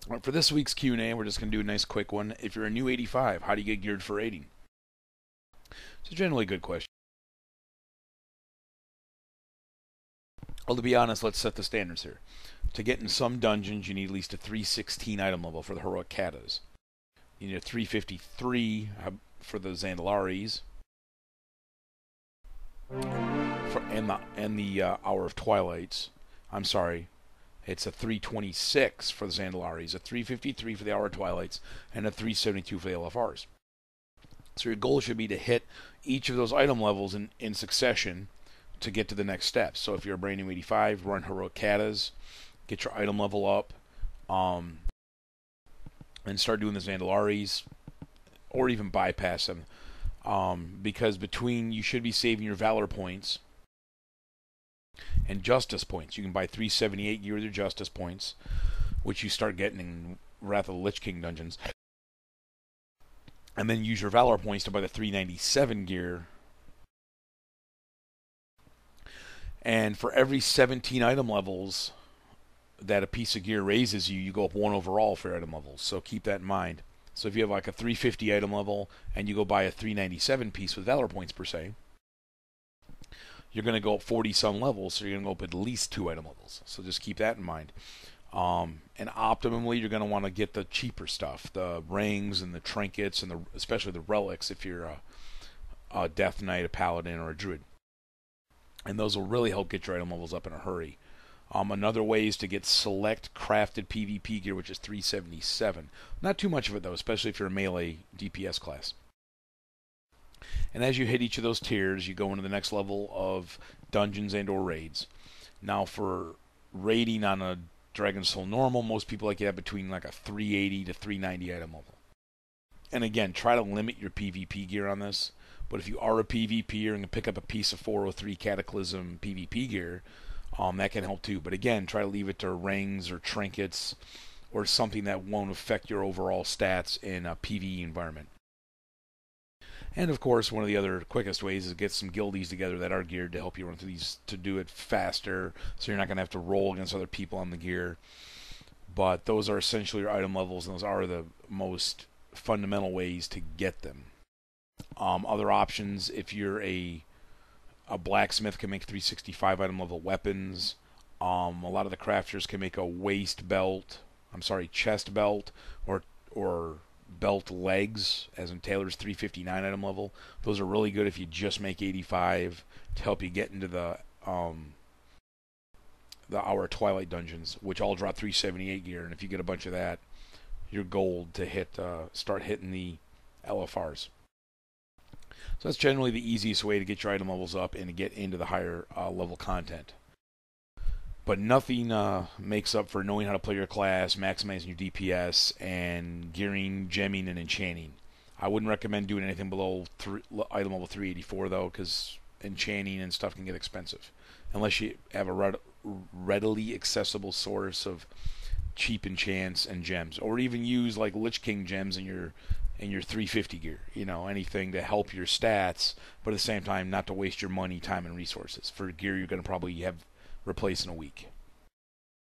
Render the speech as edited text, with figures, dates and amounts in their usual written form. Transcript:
All right, for this week's Q&A, we're just going to do a nice quick one. If you're a new 85, how do you get geared for raiding? It's a generally good question. Well, to be honest, let's set the standards here. To get in some dungeons, you need at least a 316 item level for the heroic katas. You need a 353 for the Zandalaris, and the Hour of Twilights. I'm sorry, it's a 326 for the Zandalaris, a 353 for the Hour of Twilights, and a 372 for the LFRs. So your goal should be to hit each of those item levels in succession to get to the next steps. So if you're a brand new 85, run Heroic Katas, get your item level up, and start doing the Zandalaris, or even bypass them. Because you should be saving your Valor points and Justice points. You can buy 378 gear with your Justice points, which you start getting in Wrath of the Lich King dungeons. And then use your Valor points to buy the 397 gear. And for every 17 item levels that a piece of gear raises you, you go up 1 overall for your item levels. So keep that in mind. So if you have like a 350 item level and you go buy a 397 piece with Valor points per se, you're going to go up 40 some levels, so you're going to go up at least 2 item levels. So just keep that in mind. And optimally, you're going to want to get the cheaper stuff, the rings and the trinkets, and especially the relics if you're a Death Knight, a Paladin, or a Druid. And those will really help get your item levels up in a hurry. Another way is to get select crafted PvP gear, which is 377. Not too much of it, though, especially if you're a melee DPS class. And as you hit each of those tiers, you go into the next level of dungeons and or raids. Now, for raiding on a Dragon Soul normal, most people like to have between like a 380 to 390 item level. And again, try to limit your PvP gear on this. But if you are a PvPer and can pick up a piece of 403 Cataclysm PvP gear, that can help too. But again, try to leave it to rings or trinkets or something that won't affect your overall stats in a PvE environment. And of course, one of the other quickest ways is to get some guildies together that are geared to help you run through these to do it faster, so you're not going to have to roll against other people on the gear. But those are essentially your item levels, and those are the most fundamental ways to get them. Other options, if you're a blacksmith, can make 365 item level weapons. A lot of the crafters can make a chest belt, or belt legs, as in Taylor's 359 item level. Those are really good if you just make 85 to help you get into the Hour Twilight dungeons, which all drop 378 gear. And if you get a bunch of that, you're gold to start hitting the LFRs. So that's generally the easiest way to get your item levels up and to get into the higher level content. But nothing makes up for knowing how to play your class, maximizing your DPS, and gearing, gemming, and enchanting. I wouldn't recommend doing anything below item level 384, though, because enchanting and stuff can get expensive. Unless you have a readily accessible source of cheap enchants and gems. Or even use like Lich King gems in your 350 gear. Anything to help your stats, but at the same time not to waste your money, time, and resources for gear you're going to probably have replace in a week.